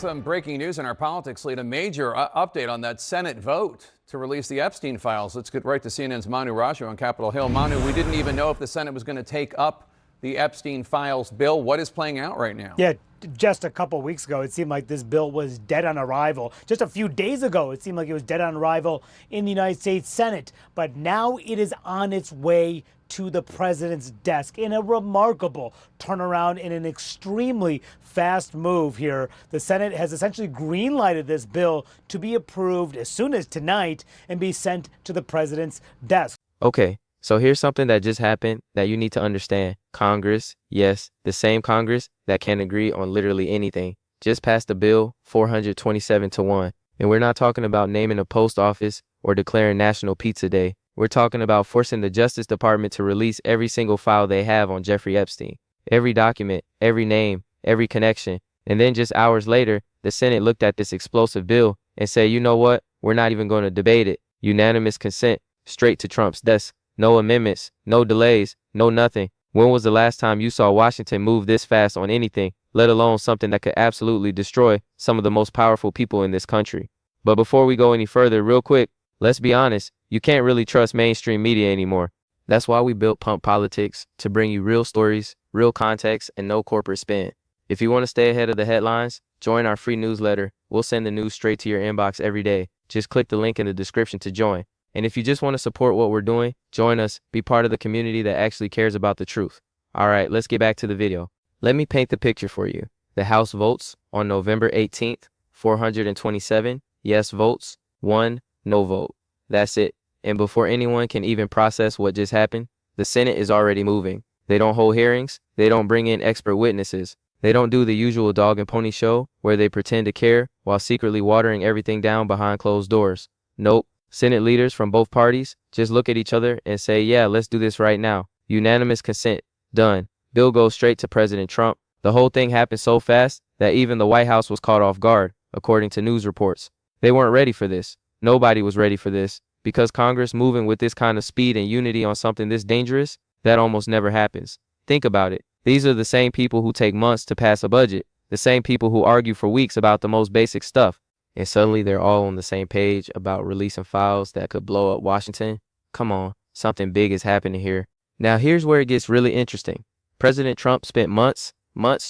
Some breaking news in our politics lead, a major update on that Senate vote to release the Epstein files. Let's get right to CNN's Manu Raju on Capitol Hill. Manu, we didn't even know if the Senate was going to take up the Epstein Files bill. What is playing out right now? Yeah, just a couple weeks ago, it seemed like this bill was dead on arrival. Just a few days ago, it seemed like it was dead on arrival in the United States Senate. But now it is on its way to the president's desk in a remarkable turnaround in an extremely fast move here. The Senate has essentially green-lighted this bill to be approved as soon as tonight and be sent to the president's desk. Okay, so here's something that just happened that you need to understand. Congress, yes, the same Congress that can agree on literally anything, just passed a bill 427-1. And we're not talking about naming a post office or declaring National Pizza Day. We're talking about forcing the Justice Department to release every single file they have on Jeffrey Epstein. Every document, every name, every connection. And then just hours later, the Senate looked at this explosive bill and said, you know what? We're not even going to debate it. Unanimous consent, straight to Trump's desk. No amendments, no delays, no nothing. When was the last time you saw Washington move this fast on anything, let alone something that could absolutely destroy some of the most powerful people in this country? But before we go any further, real quick, let's be honest, you can't really trust mainstream media anymore. That's why we built Pump Politics, to bring you real stories, real context, and no corporate spin. If you want to stay ahead of the headlines, join our free newsletter. We'll send the news straight to your inbox every day. Just click the link in the description to join. And if you just want to support what we're doing, join us, be part of the community that actually cares about the truth. All right, let's get back to the video. Let me paint the picture for you. The House votes on November 18th, 427 yes votes, 1 no vote. That's it. And before anyone can even process what just happened, the Senate is already moving. They don't hold hearings. They don't bring in expert witnesses. They don't do the usual dog and pony show where they pretend to care while secretly watering everything down behind closed doors. Nope. Senate leaders from both parties just look at each other and say, yeah, let's do this right now. Unanimous consent. Done. Bill goes straight to President Trump. The whole thing happened so fast that even the White House was caught off guard, according to news reports. They weren't ready for this. Nobody was ready for this. Because Congress moving with this kind of speed and unity on something this dangerous, that almost never happens. Think about it. These are the same people who take months to pass a budget, the same people who argue for weeks about the most basic stuff. And suddenly they're all on the same page about releasing files that could blow up Washington. Come on, something big is happening here. Now here's where it gets really interesting. President Trump spent months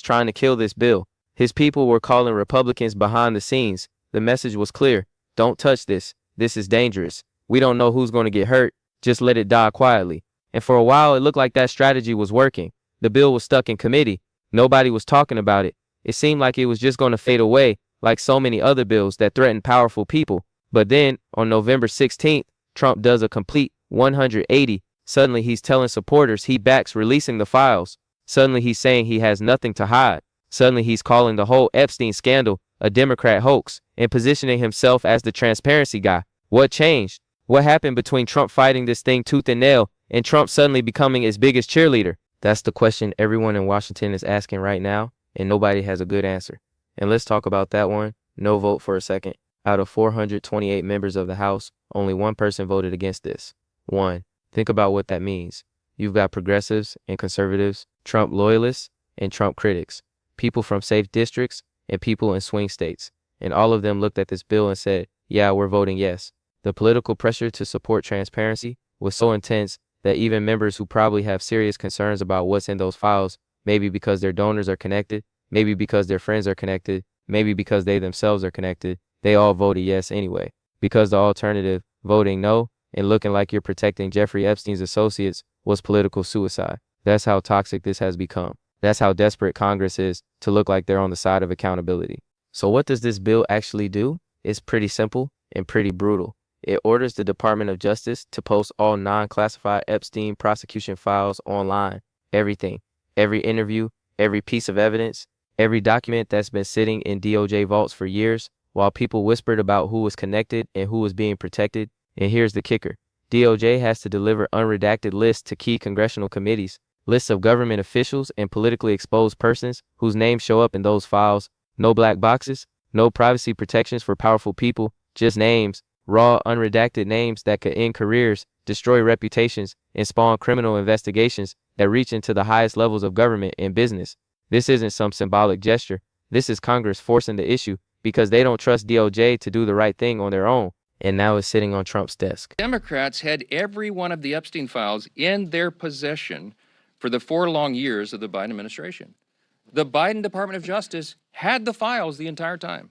trying to kill this bill. His people were calling Republicans behind the scenes. The message was clear. Don't touch this. This is dangerous. We don't know who's going to get hurt. Just let it die quietly. And for a while, it looked like that strategy was working. The bill was stuck in committee. Nobody was talking about it. It seemed like it was just going to fade away, like so many other bills that threaten powerful people. But then, on November 16th, Trump does a complete 180. Suddenly, he's telling supporters he backs releasing the files. Suddenly, he's saying he has nothing to hide. Suddenly, he's calling the whole Epstein scandal a Democrat hoax and positioning himself as the transparency guy. What changed? What happened between Trump fighting this thing tooth and nail and Trump suddenly becoming its biggest cheerleader? That's the question everyone in Washington is asking right now, and nobody has a good answer. And let's talk about that one. No vote for a second. Out of 428 members of the House, only one person voted against this. One. Think about what that means. You've got progressives and conservatives, Trump loyalists and Trump critics, people from safe districts and people in swing states. And all of them looked at this bill and said, yeah, we're voting yes. The political pressure to support transparency was so intense that even members who probably have serious concerns about what's in those files, maybe because their donors are connected, maybe because their friends are connected, maybe because they themselves are connected, they all voted yes anyway. Because the alternative, voting no, and looking like you're protecting Jeffrey Epstein's associates, was political suicide. That's how toxic this has become. That's how desperate Congress is to look like they're on the side of accountability. So what does this bill actually do? It's pretty simple and pretty brutal. It orders the Department of Justice to post all non-classified Epstein prosecution files online. Everything. Every interview, every piece of evidence, every document that's been sitting in DOJ vaults for years while people whispered about who was connected and who was being protected. And here's the kicker. DOJ has to deliver unredacted lists to key congressional committees, lists of government officials and politically exposed persons whose names show up in those files. No black boxes, no privacy protections for powerful people, just names. Raw, unredacted names that could end careers, destroy reputations, and spawn criminal investigations that reach into the highest levels of government and business. This isn't some symbolic gesture. This is Congress forcing the issue because they don't trust DOJ to do the right thing on their own. And now it's sitting on Trump's desk. Democrats had every one of the Epstein files in their possession for the 4 long years of the Biden administration. The Biden Department of Justice had the files the entire time.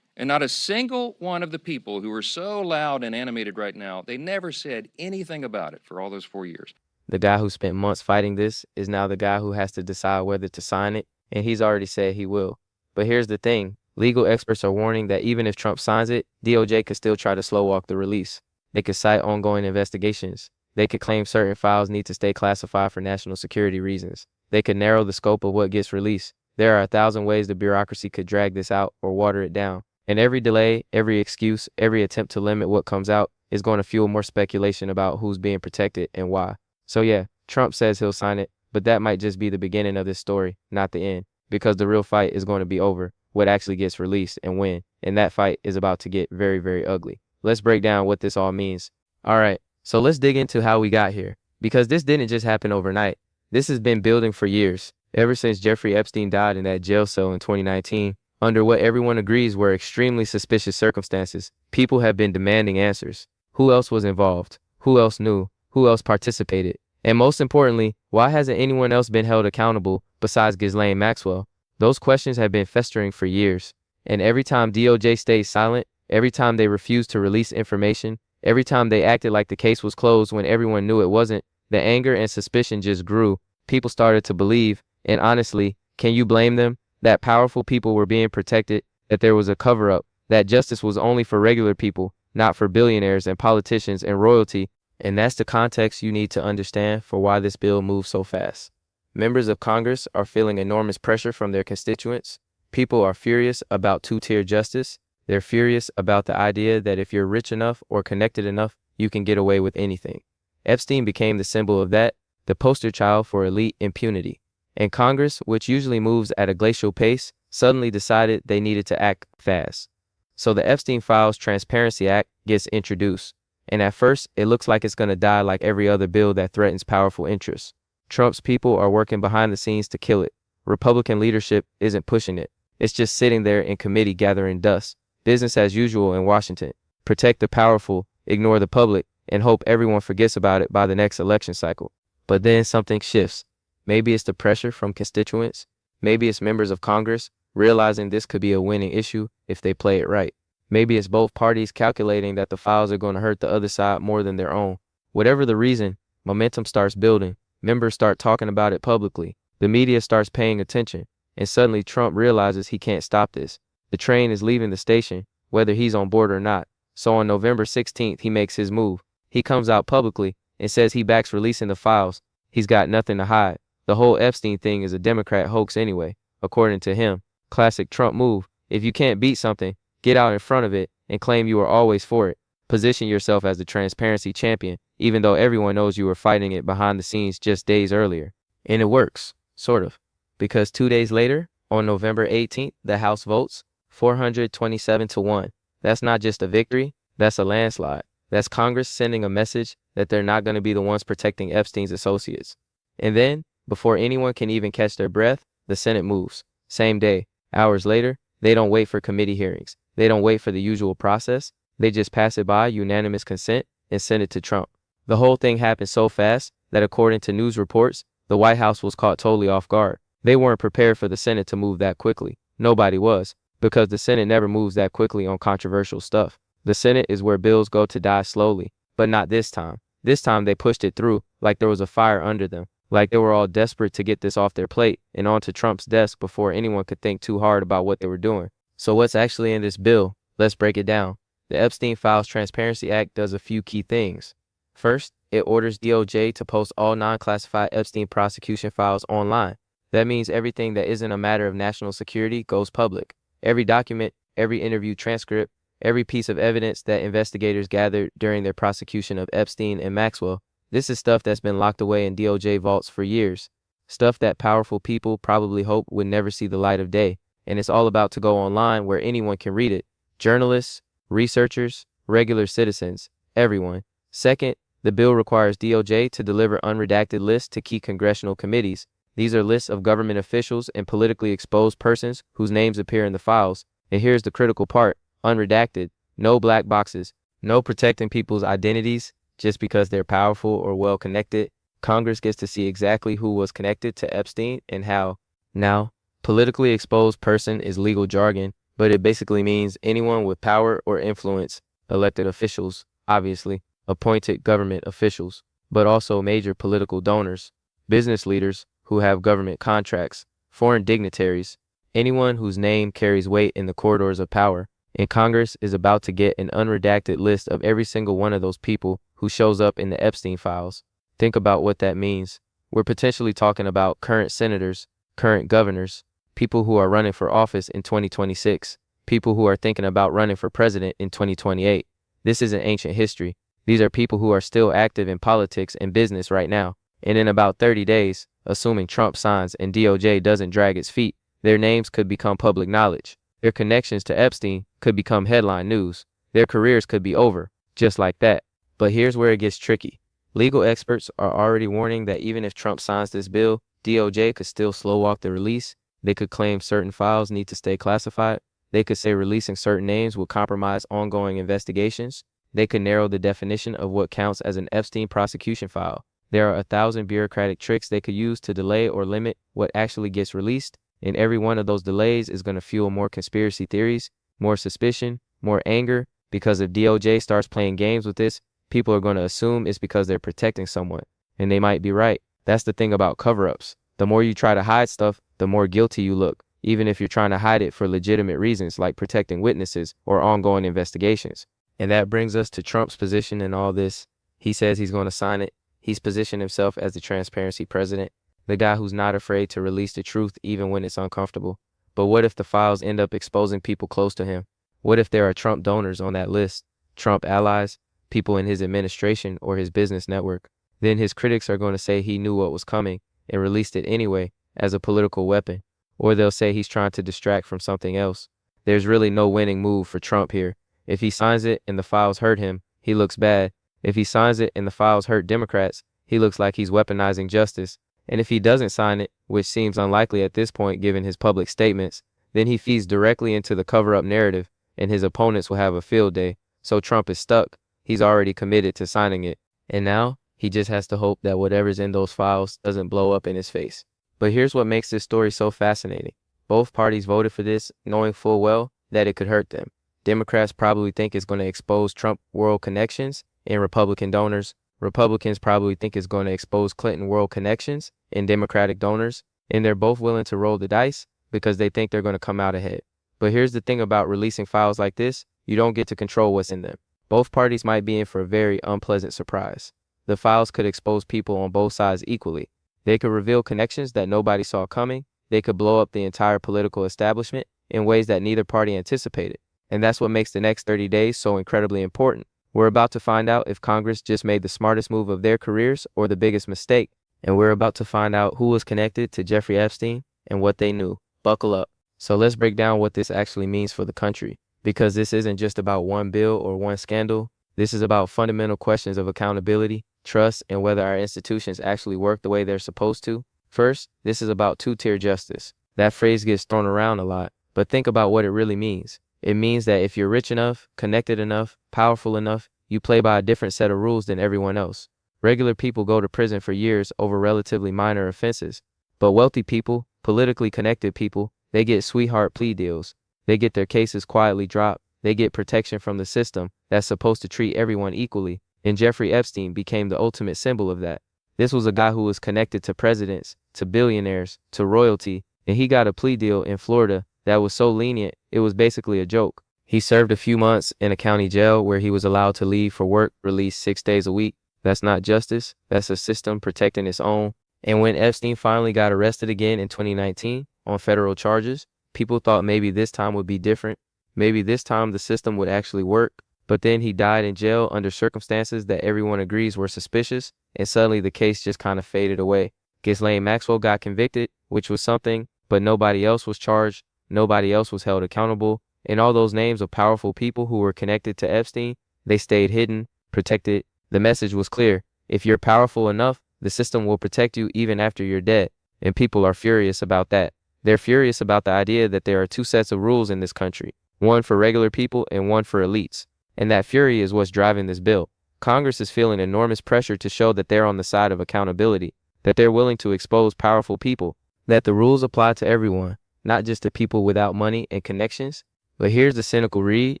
And not a single one of the people who are so loud and animated right now, they never said anything about it for all those 4 years. The guy who spent months fighting this is now the guy who has to decide whether to sign it, and he's already said he will. But here's the thing. Legal experts are warning that even if Trump signs it, DOJ could still try to slow walk the release. They could cite ongoing investigations. They could claim certain files need to stay classified for national security reasons. They could narrow the scope of what gets released. There are 1,000 ways the bureaucracy could drag this out or water it down. And every delay, every excuse, every attempt to limit what comes out is going to fuel more speculation about who's being protected and why. So yeah, Trump says he'll sign it, but that might just be the beginning of this story, not the end, because the real fight is going to be over, what actually gets released and when, and that fight is about to get very, very ugly. Let's break down what this all means. All right, so let's dig into how we got here, because this didn't just happen overnight. This has been building for years, ever since Jeffrey Epstein died in that jail cell in 2019. Under what everyone agrees were extremely suspicious circumstances, people have been demanding answers. Who else was involved? Who else knew? Who else participated? And most importantly, why hasn't anyone else been held accountable besides Ghislaine Maxwell? Those questions have been festering for years. And every time DOJ stayed silent, every time they refused to release information, every time they acted like the case was closed when everyone knew it wasn't, the anger and suspicion just grew. People started to believe, and honestly, can you blame them? That powerful people were being protected, that there was a cover-up, that justice was only for regular people, not for billionaires and politicians and royalty. And that's the context you need to understand for why this bill moves so fast. Members of Congress are feeling enormous pressure from their constituents. People are furious about two-tier justice. They're furious about the idea that if you're rich enough or connected enough, you can get away with anything. Epstein became the symbol of that, the poster child for elite impunity. And Congress, which usually moves at a glacial pace, suddenly decided they needed to act fast. So the Epstein Files Transparency Act gets introduced. And at first, it looks like it's going to die like every other bill that threatens powerful interests. Trump's people are working behind the scenes to kill it. Republican leadership isn't pushing it. It's just sitting there in committee gathering dust. Business as usual in Washington. Protect the powerful, ignore the public, and hope everyone forgets about it by the next election cycle. But then something shifts. Maybe it's the pressure from constituents. Maybe it's members of Congress realizing this could be a winning issue if they play it right. Maybe it's both parties calculating that the files are going to hurt the other side more than their own. Whatever the reason, momentum starts building. Members start talking about it publicly. The media starts paying attention. And suddenly Trump realizes he can't stop this. The train is leaving the station, whether he's on board or not. So on November 16th, he makes his move. He comes out publicly and says he backs releasing the files. He's got nothing to hide. The whole Epstein thing is a Democrat hoax anyway, according to him. Classic Trump move. If you can't beat something, get out in front of it and claim you were always for it. Position yourself as the transparency champion, even though everyone knows you were fighting it behind the scenes just days earlier. And it works, sort of. Because 2 days later, on November 18th, the House votes 427-1. That's not just a victory, that's a landslide. That's Congress sending a message that they're not going to be the ones protecting Epstein's associates. And then, before anyone can even catch their breath, the Senate moves. Same day. Hours later, they don't wait for committee hearings. They don't wait for the usual process. They just pass it by unanimous consent and send it to Trump. The whole thing happened so fast that according to news reports, the White House was caught totally off guard. They weren't prepared for the Senate to move that quickly. Nobody was, because the Senate never moves that quickly on controversial stuff. The Senate is where bills go to die slowly, but not this time. This time they pushed it through like there was a fire under them. Like they were all desperate to get this off their plate and onto Trump's desk before anyone could think too hard about what they were doing. So what's actually in this bill? Let's break it down. The Epstein Files Transparency Act does a few key things. First, it orders DOJ to post all non-classified Epstein prosecution files online. That means everything that isn't a matter of national security goes public. Every document, every interview transcript, every piece of evidence that investigators gathered during their prosecution of Epstein and Maxwell. This is stuff that's been locked away in DOJ vaults for years. Stuff that powerful people probably hope would never see the light of day. And it's all about to go online where anyone can read it. Journalists, researchers, regular citizens, everyone. Second, the bill requires DOJ to deliver unredacted lists to key congressional committees. These are lists of government officials and politically exposed persons whose names appear in the files. And here's the critical part: unredacted, no black boxes, no protecting people's identities just because they're powerful or well connected. Congress gets to see exactly who was connected to Epstein and how. Now, politically exposed person is legal jargon, but it basically means anyone with power or influence, elected officials, obviously, appointed government officials, but also major political donors, business leaders who have government contracts, foreign dignitaries, anyone whose name carries weight in the corridors of power. And Congress is about to get an unredacted list of every single one of those people who shows up in the Epstein files. Think about what that means. We're potentially talking about current senators, current governors, people who are running for office in 2026, people who are thinking about running for president in 2028. This isn't ancient history. These are people who are still active in politics and business right now. And in about 30 days, assuming Trump signs and DOJ doesn't drag its feet, their names could become public knowledge. Their connections to Epstein could become headline news. Their careers could be over, just like that. But here's where it gets tricky. Legal experts are already warning that even if Trump signs this bill, DOJ could still slow walk the release. They could claim certain files need to stay classified. They could say releasing certain names will compromise ongoing investigations. They could narrow the definition of what counts as an Epstein prosecution file. There are 1,000 bureaucratic tricks they could use to delay or limit what actually gets released, and every one of those delays is going to fuel more conspiracy theories, more suspicion, more anger, because if DOJ starts playing games with this, people are going to assume it's because they're protecting someone, and they might be right. That's the thing about cover-ups. The more you try to hide stuff, the more guilty you look, even if you're trying to hide it for legitimate reasons like protecting witnesses or ongoing investigations. And that brings us to Trump's position in all this. He says he's going to sign it. He's positioned himself as the transparency president, the guy who's not afraid to release the truth even when it's uncomfortable. But what if the files end up exposing people close to him? What if there are Trump donors on that list, Trump allies, people in his administration or his business network? Then his critics are going to say he knew what was coming and released it anyway as a political weapon. Or they'll say he's trying to distract from something else. There's really no winning move for Trump here. If he signs it and the files hurt him, he looks bad. If he signs it and the files hurt Democrats, he looks like he's weaponizing justice. And if he doesn't sign it, which seems unlikely at this point given his public statements, then he feeds directly into the cover-up narrative, and his opponents will have a field day. So Trump is stuck. He's already committed to signing it. And now, he just has to hope that whatever's in those files doesn't blow up in his face. But here's what makes this story so fascinating. Both parties voted for this, knowing full well that it could hurt them. Democrats probably think it's going to expose Trump world connections and Republican donors. Republicans probably think it's going to expose Clinton world connections and Democratic donors. And they're both willing to roll the dice because they think they're going to come out ahead. But here's the thing about releasing files like this. You don't get to control what's in them. Both parties might be in for a very unpleasant surprise. The files could expose people on both sides equally. They could reveal connections that nobody saw coming. They could blow up the entire political establishment in ways that neither party anticipated. And that's what makes the next 30 days so incredibly important. We're about to find out if Congress just made the smartest move of their careers or the biggest mistake. And we're about to find out who was connected to Jeffrey Epstein and what they knew. Buckle up. So let's break down what this actually means for the country. Because this isn't just about one bill or one scandal. This is about fundamental questions of accountability, trust, and whether our institutions actually work the way they're supposed to. First, this is about two-tier justice. That phrase gets thrown around a lot, but think about what it really means. It means that if you're rich enough, connected enough, powerful enough, you play by a different set of rules than everyone else. Regular people go to prison for years over relatively minor offenses. But wealthy people, politically connected people, they get sweetheart plea deals. They get their cases quietly dropped. They get protection from the system that's supposed to treat everyone equally. And Jeffrey Epstein became the ultimate symbol of that. This was a guy who was connected to presidents, to billionaires, to royalty, and he got a plea deal in Florida that was so lenient, it was basically a joke. He served a few months in a county jail where he was allowed to leave for work, released 6 days a week. That's not justice. That's a system protecting its own. And when Epstein finally got arrested again in 2019 on federal charges, people thought maybe this time would be different. Maybe this time the system would actually work. But then he died in jail under circumstances that everyone agrees were suspicious, and suddenly the case just kind of faded away. Ghislaine Maxwell got convicted, which was something, but nobody else was charged. Nobody else was held accountable. And all those names of powerful people who were connected to Epstein, they stayed hidden, protected. The message was clear. If you're powerful enough, the system will protect you even after you're dead. And people are furious about that. They're furious about the idea that there are two sets of rules in this country, one for regular people and one for elites. And that fury is what's driving this bill. Congress is feeling enormous pressure to show that they're on the side of accountability, that they're willing to expose powerful people, that the rules apply to everyone, not just to people without money and connections. But here's the cynical read,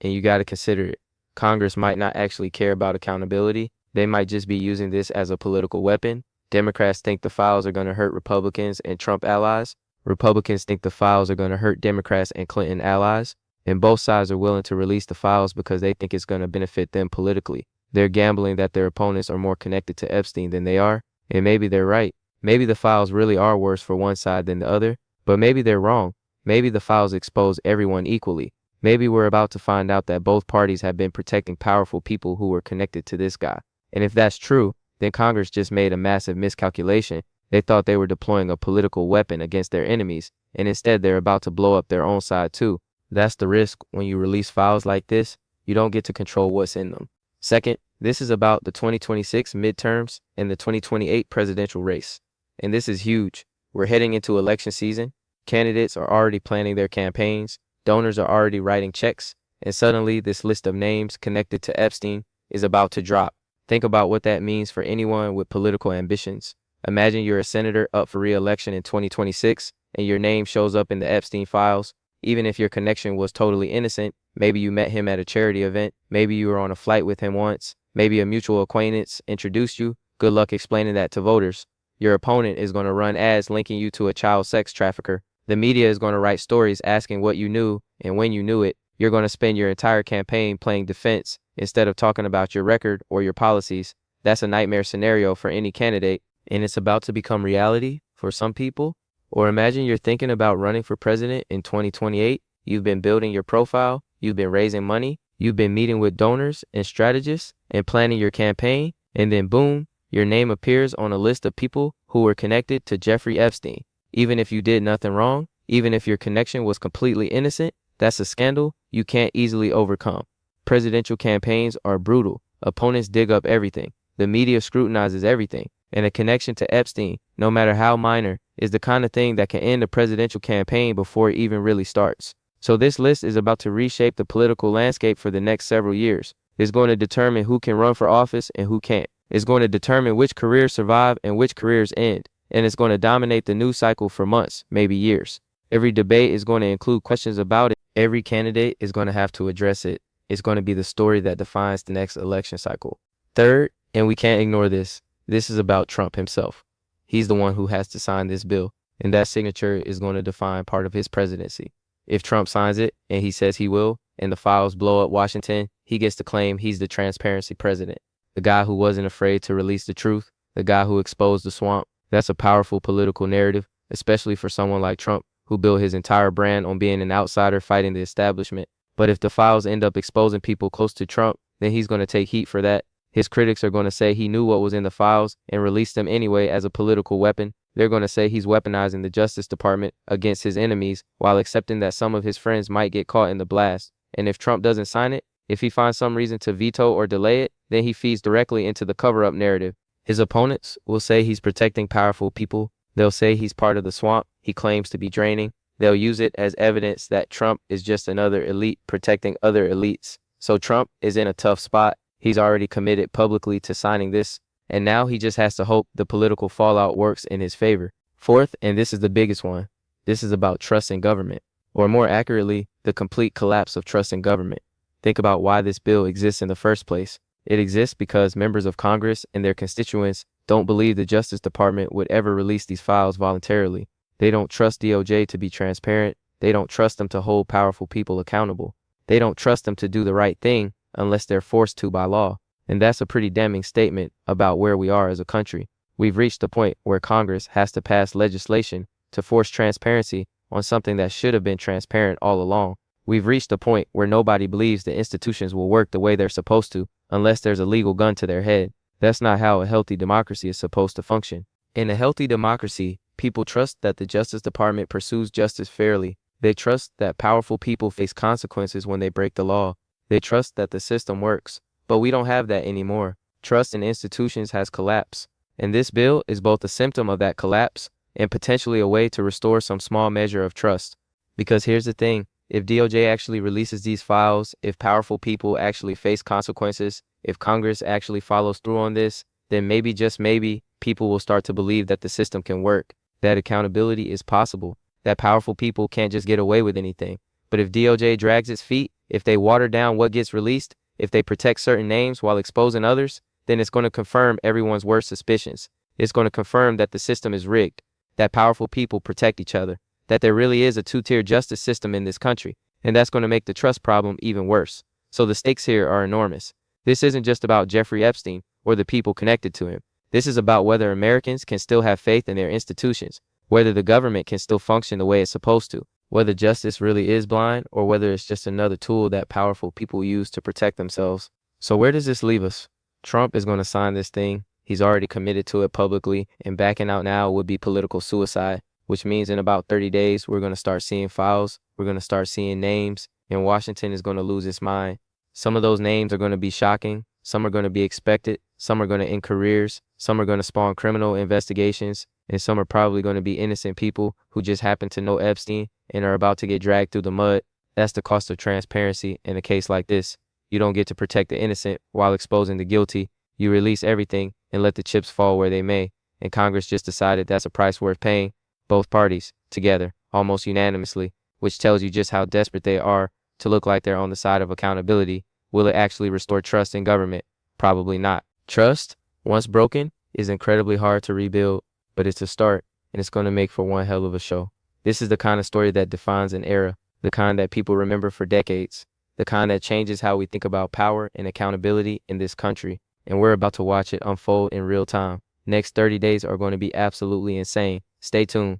and you got to consider it. Congress might not actually care about accountability. They might just be using this as a political weapon. Democrats think the files are going to hurt Republicans and Trump allies. Republicans think the files are going to hurt Democrats and Clinton allies. And both sides are willing to release the files because they think it's going to benefit them politically. They're gambling that their opponents are more connected to Epstein than they are. And maybe they're right. Maybe the files really are worse for one side than the other. But maybe they're wrong. Maybe the files expose everyone equally. Maybe we're about to find out that both parties have been protecting powerful people who were connected to this guy. And if that's true, then Congress just made a massive miscalculation. They thought they were deploying a political weapon against their enemies, and instead they're about to blow up their own side too. That's the risk when you release files like this. You don't get to control what's in them. Second, this is about the 2026 midterms and the 2028 presidential race. And this is huge. We're heading into election season. Candidates are already planning their campaigns. Donors are already writing checks. And suddenly this list of names connected to Epstein is about to drop. Think about what that means for anyone with political ambitions. Imagine you're a senator up for re-election in 2026 and your name shows up in the Epstein files. Even if your connection was totally innocent, maybe you met him at a charity event, maybe you were on a flight with him once, maybe a mutual acquaintance introduced you. Good luck explaining that to voters. Your opponent is going to run ads linking you to a child sex trafficker. The media is going to write stories asking what you knew and when you knew it. You're going to spend your entire campaign playing defense instead of talking about your record or your policies. That's a nightmare scenario for any candidate, and it's about to become reality for some people. Or imagine you're thinking about running for president in 2028. You've been building your profile, you've been raising money, you've been meeting with donors and strategists and planning your campaign, and then boom, your name appears on a list of people who were connected to Jeffrey Epstein. Even if you did nothing wrong, even if your connection was completely innocent, that's a scandal you can't easily overcome. Presidential campaigns are brutal. Opponents dig up everything. The media scrutinizes everything. And a connection to Epstein, no matter how minor, is the kind of thing that can end a presidential campaign before it even really starts. So this list is about to reshape the political landscape for the next several years. It's going to determine who can run for office and who can't. It's going to determine which careers survive and which careers end. And it's going to dominate the news cycle for months, maybe years. Every debate is going to include questions about it. Every candidate is going to have to address it. It's going to be the story that defines the next election cycle. Third, and we can't ignore this, this is about Trump himself. He's the one who has to sign this bill, and that signature is going to define part of his presidency. If Trump signs it, and he says he will, and the files blow up Washington, he gets to claim he's the transparency president. The guy who wasn't afraid to release the truth, the guy who exposed the swamp. That's a powerful political narrative, especially for someone like Trump, who built his entire brand on being an outsider fighting the establishment. But if the files end up exposing people close to Trump, then he's going to take heat for that. His critics are going to say he knew what was in the files and released them anyway as a political weapon. They're going to say he's weaponizing the Justice Department against his enemies while accepting that some of his friends might get caught in the blast. And if Trump doesn't sign it, if he finds some reason to veto or delay it, then he feeds directly into the cover-up narrative. His opponents will say he's protecting powerful people. They'll say he's part of the swamp he claims to be draining. They'll use it as evidence that Trump is just another elite protecting other elites. So Trump is in a tough spot. He's already committed publicly to signing this, and now he just has to hope the political fallout works in his favor. Fourth, and this is the biggest one, this is about trust in government, or more accurately, the complete collapse of trust in government. Think about why this bill exists in the first place. It exists because members of Congress and their constituents don't believe the Justice Department would ever release these files voluntarily. They don't trust DOJ to be transparent. They don't trust them to hold powerful people accountable. They don't trust them to do the right thing unless they're forced to by law. And that's a pretty damning statement about where we are as a country. We've reached the point where Congress has to pass legislation to force transparency on something that should have been transparent all along. We've reached a point where nobody believes the institutions will work the way they're supposed to unless there's a legal gun to their head. That's not how a healthy democracy is supposed to function. In a healthy democracy, people trust that the Justice Department pursues justice fairly. They trust that powerful people face consequences when they break the law. They trust that the system works. But we don't have that anymore. Trust in institutions has collapsed. And this bill is both a symptom of that collapse and potentially a way to restore some small measure of trust. Because here's the thing, if DOJ actually releases these files, if powerful people actually face consequences, if Congress actually follows through on this, then maybe, just maybe, people will start to believe that the system can work, that accountability is possible, that powerful people can't just get away with anything. But if DOJ drags its feet, if they water down what gets released, if they protect certain names while exposing others, then it's going to confirm everyone's worst suspicions. It's going to confirm that the system is rigged, that powerful people protect each other, that there really is a two-tier justice system in this country, and that's going to make the trust problem even worse. So the stakes here are enormous. This isn't just about Jeffrey Epstein or the people connected to him. This is about whether Americans can still have faith in their institutions, whether the government can still function the way it's supposed to, whether justice really is blind, or whether it's just another tool that powerful people use to protect themselves. So where does this leave us? Trump is going to sign this thing. He's already committed to it publicly, and backing out now would be political suicide, which means in about 30 days, we're going to start seeing files. We're going to start seeing names, and Washington is going to lose its mind. Some of those names are going to be shocking. Some are going to be expected. Some are going to end careers. Some are going to spawn criminal investigations. And some are probably going to be innocent people who just happen to know Epstein and are about to get dragged through the mud. That's the cost of transparency in a case like this. You don't get to protect the innocent while exposing the guilty. You release everything and let the chips fall where they may. And Congress just decided that's a price worth paying. Both parties, together, almost unanimously, which tells you just how desperate they are to look like they're on the side of accountability. Will it actually restore trust in government? Probably not. Trust, once broken, is incredibly hard to rebuild, but it's a start, and it's going to make for one hell of a show. This is the kind of story that defines an era, the kind that people remember for decades, the kind that changes how we think about power and accountability in this country, and we're about to watch it unfold in real time. Next 30 days are going to be absolutely insane. Stay tuned.